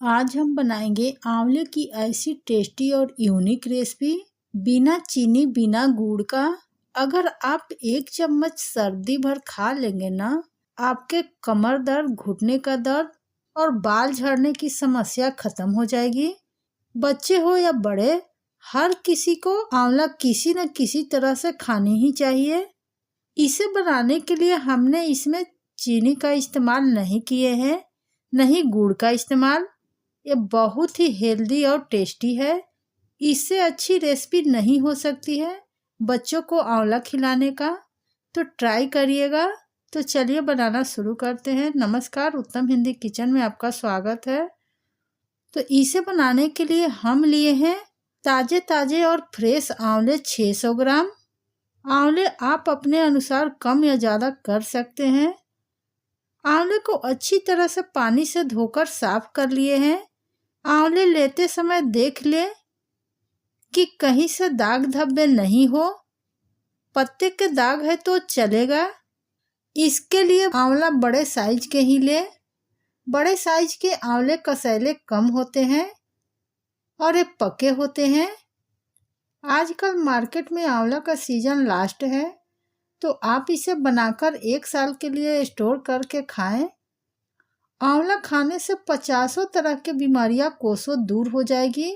आज हम बनाएंगे आंवले की ऐसी टेस्टी और यूनिक रेसिपी बिना चीनी बिना गुड़ का। अगर आप 1 चम्मच सर्दी भर खा लेंगे ना, आपके कमर दर्द, घुटने का दर्द और बाल झड़ने की समस्या खत्म हो जाएगी। बच्चे हो या बड़े, हर किसी को आंवला किसी न किसी तरह से खानी ही चाहिए। इसे बनाने के लिए हमने इसमें चीनी का इस्तेमाल नहीं किए हैं, नहीं गुड़ का इस्तेमाल। ये बहुत ही हेल्दी और टेस्टी है। इससे अच्छी रेसिपी नहीं हो सकती है बच्चों को आंवला खिलाने का, तो ट्राई करिएगा। तो चलिए बनाना शुरू करते हैं। नमस्कार, उत्तम हिंदी किचन में आपका स्वागत है। तो इसे बनाने के लिए हम लिए हैं ताज़े ताज़े और फ्रेश आंवले 600 ग्राम। आंवले आप अपने अनुसार कम या ज़्यादा कर सकते हैं। आंवले को अच्छी तरह से पानी से धोकर साफ कर लिए हैं। आंवले लेते समय देख ले कि कहीं से दाग धब्बे नहीं हो। पत्ते के दाग है तो चलेगा। इसके लिए आंवला बड़े साइज के ही ले। बड़े साइज के आंवले कसैले कम होते हैं और ये पके होते हैं। आजकल मार्केट में आंवला का सीजन लास्ट है, तो आप इसे बनाकर 1 साल के लिए स्टोर करके खाएं। आंवला खाने से 50 तरह की बीमारियां कोसों दूर हो जाएगी।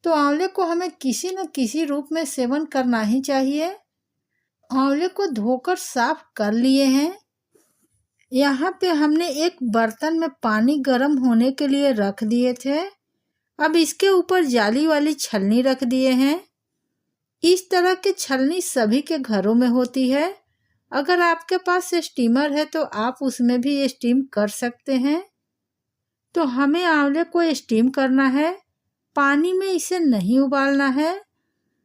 तो आंवले को हमें किसी न किसी रूप में सेवन करना ही चाहिए। आंवले को धोकर साफ कर लिए हैं। यहाँ पे हमने एक बर्तन में पानी गर्म होने के लिए रख दिए थे। अब इसके ऊपर जाली वाली छलनी रख दिए हैं। इस तरह की छलनी सभी के घरों में होती है। अगर आपके पास स्टीमर है तो आप उसमें भी स्टीम कर सकते हैं। तो हमें आंवले को स्टीम करना है, पानी में इसे नहीं उबालना है,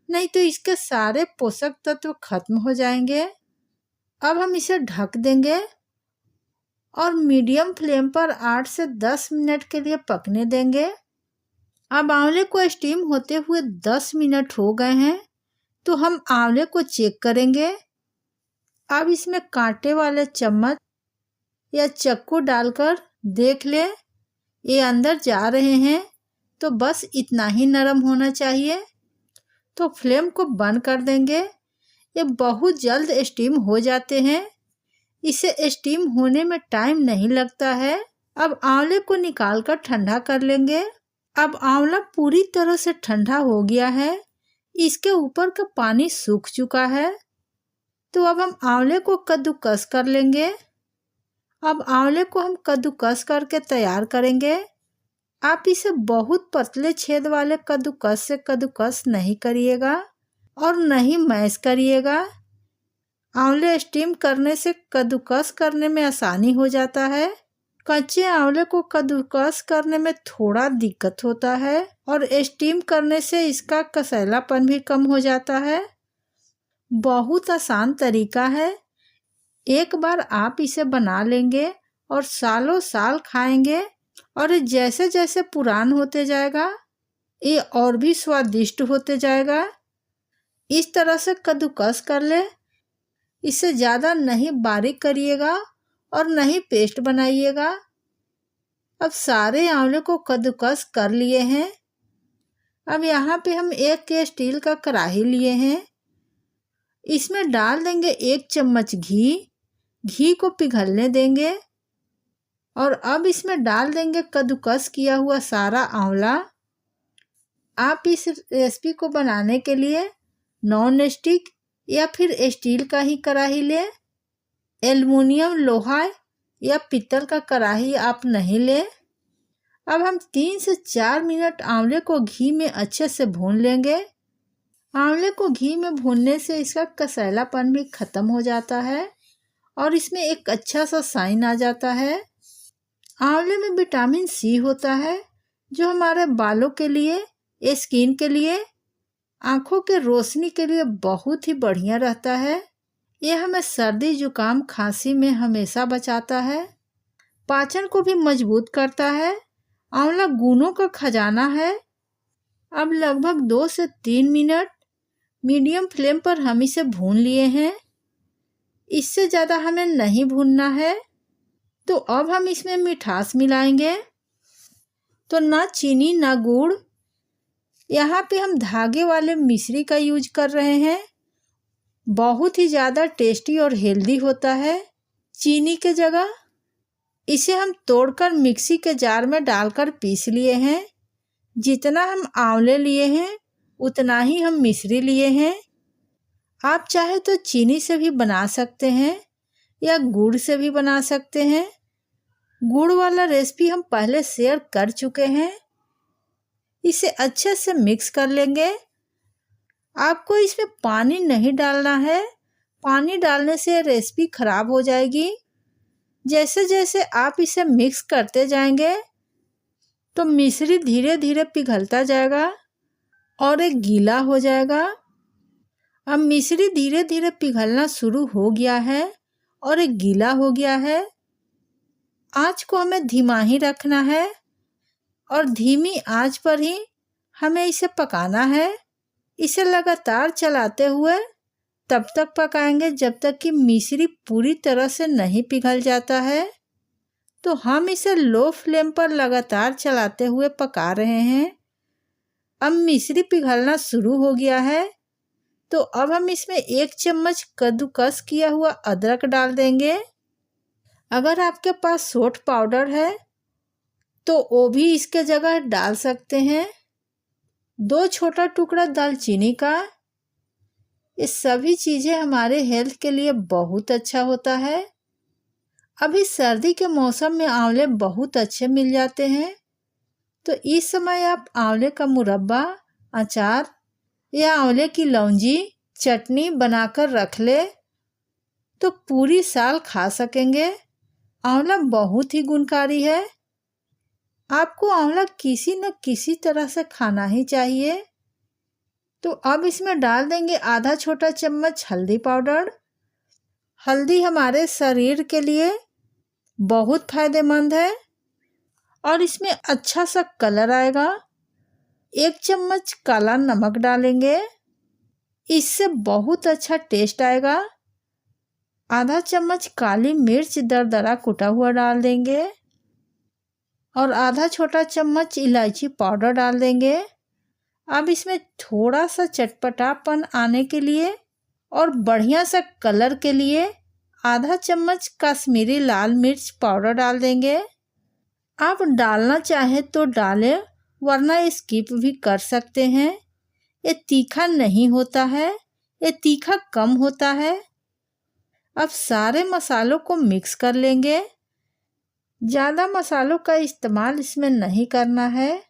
नहीं तो इसके सारे पोषक तत्व खत्म हो जाएंगे। अब हम इसे ढक देंगे और मीडियम फ्लेम पर 8 से 10 मिनट के लिए पकने देंगे। अब आंवले को स्टीम होते हुए 10 मिनट हो गए हैं, तो हम आंवले को चेक करेंगे। अब इसमें कांटे वाले चम्मच या चाकू डालकर देख ले, ये अंदर जा रहे हैं, तो बस इतना ही नरम होना चाहिए। तो फ्लेम को बंद कर देंगे। ये बहुत जल्द स्टीम हो जाते हैं। इसे स्टीम होने में टाइम नहीं लगता है। अब आंवले को निकाल कर ठंडा कर लेंगे। अब आंवला पूरी तरह से ठंडा हो गया है। इसके ऊपर का पानी सूख चुका है। तो अब हम आंवले को कद्दूकस कर लेंगे। अब आंवले को हम कद्दूकस करके तैयार करेंगे। आप इसे बहुत पतले छेद वाले कद्दूकस से कद्दूकस नहीं करिएगा और नहीं मैश करिएगा। आंवले स्टीम करने से कद्दूकस करने में आसानी हो जाता है। कच्चे आंवले को कद्दूकस करने में थोड़ा दिक्कत होता है और स्टीम करने से इसका कसैलापन भी कम हो जाता है। बहुत आसान तरीका है। एक बार आप इसे बना लेंगे और सालों साल खाएंगे, और जैसे जैसे पुरान होते जाएगा ये और भी स्वादिष्ट होते जाएगा। इस तरह से कद्दूकस कर ले। इसे ज़्यादा नहीं बारीक करिएगा और नहीं पेस्ट बनाइएगा। अब सारे आंवले को कद्दूकस कर लिए हैं। अब यहाँ पे हम एक स्टील का कढ़ाई लिए हैं। इसमें डाल देंगे 1 चम्मच घी। घी को पिघलने देंगे और अब इसमें डाल देंगे कद्दूकस किया हुआ सारा आंवला। आप इस रेसिपी को बनाने के लिए नॉन स्टिक या फिर स्टील का ही कढ़ाई ले। एल्युमिनियम, लोहा या पीतल का कढ़ाई आप नहीं ले। अब हम 3 से 4 मिनट आंवले को घी में अच्छे से भून लेंगे। आंवले को घी में भूनने से इसका कसैलापन भी खत्म हो जाता है और इसमें एक अच्छा सा शाइन आ जाता है। आंवले में विटामिन सी होता है, जो हमारे बालों के लिए, स्किन के लिए, आँखों के रोशनी के लिए बहुत ही बढ़िया रहता है। ये हमें सर्दी, जुकाम, खांसी में हमेशा बचाता है। पाचन को भी मजबूत करता है। आंवला गुणों का खजाना है। अब लगभग 2 से 3 मिनट मीडियम फ्लेम पर हम इसे भून लिए हैं। इससे ज़्यादा हमें नहीं भूनना है। तो अब हम इसमें मिठास मिलाएंगे। तो ना चीनी ना गुड़। यहाँ पे हम धागे वाले मिश्री का यूज कर रहे हैं। बहुत ही ज़्यादा टेस्टी और हेल्दी होता है चीनी के जगह। इसे हम तोड़कर मिक्सी के जार में डालकर पीस लिए हैं। जितना हम आंवले लिए हैं उतना ही हम मिश्री लिए हैं। आप चाहे तो चीनी से भी बना सकते हैं या गुड़ से भी बना सकते हैं। गुड़ वाला रेसिपी हम पहले शेयर कर चुके हैं। इसे अच्छे से मिक्स कर लेंगे। आपको इसमें पानी नहीं डालना है, पानी डालने से रेसिपी खराब हो जाएगी। जैसे जैसे आप इसे मिक्स करते जाएंगे तो मिश्री धीरे धीरे पिघलता जाएगा और एक गीला हो जाएगा। अब मिश्री धीरे धीरे पिघलना शुरू हो गया है और एक गीला हो गया है। आंच को हमें धीमा ही रखना है और धीमी आंच पर ही हमें इसे पकाना है। इसे लगातार चलाते हुए तब तक पकाएंगे जब तक कि मिश्री पूरी तरह से नहीं पिघल जाता है। तो हम इसे लो फ्लेम पर लगातार चलाते हुए पका रहे हैं। अब मिश्री पिघलना शुरू हो गया है तो अब हम इसमें 1 चम्मच कद्दूकस किया हुआ अदरक डाल देंगे। अगर आपके पास सौंठ पाउडर है तो वो भी इसके जगह डाल सकते हैं। 2 छोटा टुकड़ा दालचीनी का। ये सभी चीज़ें हमारे हेल्थ के लिए बहुत अच्छा होता है। अभी सर्दी के मौसम में आंवले बहुत अच्छे मिल जाते हैं, तो इस समय आप आंवले का मुरब्बा, अचार या आंवले की लौंजी चटनी बनाकर रख ले तो पूरी साल खा सकेंगे। आंवला बहुत ही गुणकारी है। आपको आंवला किसी न किसी तरह से खाना ही चाहिए। तो अब इसमें डाल देंगे आधा छोटा चम्मच हल्दी पाउडर। हल्दी हमारे शरीर के लिए बहुत फायदेमंद है और इसमें अच्छा सा कलर आएगा। 1 चम्मच काला नमक डालेंगे, इससे बहुत अच्छा टेस्ट आएगा। आधा चम्मच काली मिर्च दरदरा कुटा हुआ डाल देंगे और आधा छोटा चम्मच इलायची पाउडर डाल देंगे। अब इसमें थोड़ा सा चटपटापन आने के लिए और बढ़िया सा कलर के लिए आधा चम्मच कश्मीरी लाल मिर्च पाउडर डाल देंगे। आप डालना चाहे तो डालें, वरना स्किप भी कर सकते हैं। ये तीखा नहीं होता है, ये तीखा कम होता है। अब सारे मसालों को मिक्स कर लेंगे। ज़्यादा मसालों का इस्तेमाल इसमें नहीं करना है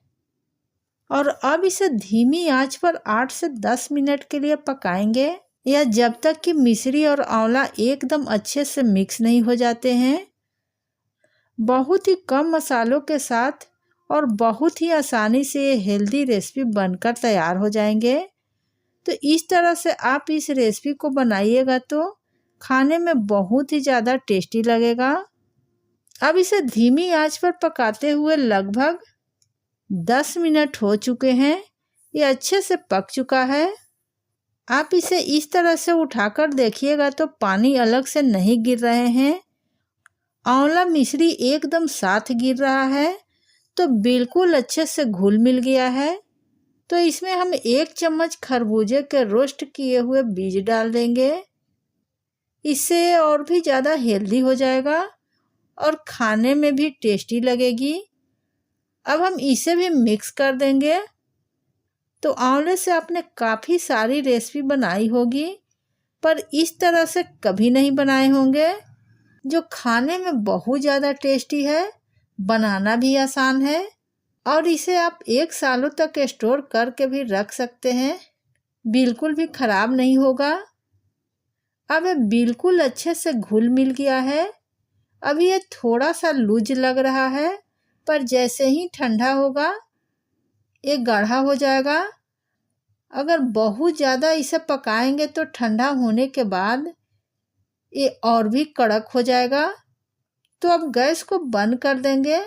और अब इसे धीमी आंच पर 8 से 10 मिनट के लिए पकाएंगे, या जब तक कि मिश्री और आंवला एकदम अच्छे से मिक्स नहीं हो जाते हैं। बहुत ही कम मसालों के साथ और बहुत ही आसानी से ये हेल्दी रेसिपी बनकर तैयार हो जाएंगे। तो इस तरह से आप इस रेसिपी को बनाइएगा तो खाने में बहुत ही ज़्यादा टेस्टी लगेगा। अब इसे धीमी आंच पर पकाते हुए लगभग 10 मिनट हो चुके हैं। ये अच्छे से पक चुका है। आप इसे इस तरह से उठाकर देखिएगा तो पानी अलग से नहीं गिर रहे हैं। आंवला मिश्री एकदम साथ गिर रहा है, तो बिल्कुल अच्छे से घुल मिल गया है। तो इसमें हम 1 चम्मच खरबूजे के रोस्ट किए हुए बीज डाल देंगे। इससे और भी ज़्यादा हेल्दी हो जाएगा और खाने में भी टेस्टी लगेगी। अब हम इसे भी मिक्स कर देंगे। तो आंवले से आपने काफ़ी सारी रेसिपी बनाई होगी, पर इस तरह से कभी नहीं बनाए होंगे, जो खाने में बहुत ज़्यादा टेस्टी है, बनाना भी आसान है और इसे आप 1 सालों तक स्टोर करके भी रख सकते हैं, बिल्कुल भी ख़राब नहीं होगा। अब ये बिल्कुल अच्छे से घुल मिल गया है। अभी ये थोड़ा सा लूज लग रहा है, पर जैसे ही ठंडा होगा ये गाढ़ा हो जाएगा। अगर बहुत ज़्यादा इसे पकाएंगे तो ठंडा होने के बाद ये और भी कड़क हो जाएगा। तो अब गैस को बंद कर देंगे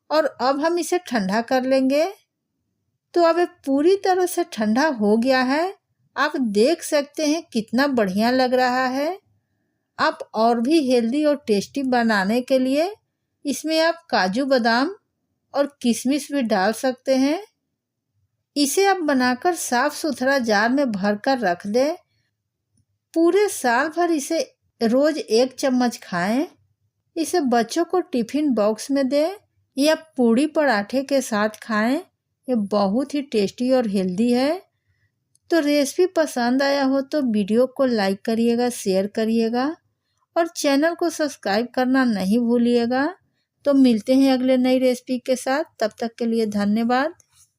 और अब हम इसे ठंडा कर लेंगे। तो अब ये पूरी तरह से ठंडा हो गया है। आप देख सकते हैं कितना बढ़िया लग रहा है। आप और भी हेल्दी और टेस्टी बनाने के लिए इसमें आप काजू बादाम और किशमिश भी डाल सकते हैं। इसे आप बनाकर साफ सुथरा जार में भरकर रख दें। पूरे साल भर इसे रोज 1 चम्मच खाएं। इसे बच्चों को टिफिन बॉक्स में दें या पूड़ी पराठे के साथ खाएं। ये बहुत ही टेस्टी और हेल्दी है। तो रेसिपी पसंद आया हो तो वीडियो को लाइक करिएगा, शेयर करिएगा और चैनल को सब्सक्राइब करना नहीं भूलिएगा। तो मिलते हैं अगले नई रेसिपी के साथ। तब तक के लिए धन्यवाद।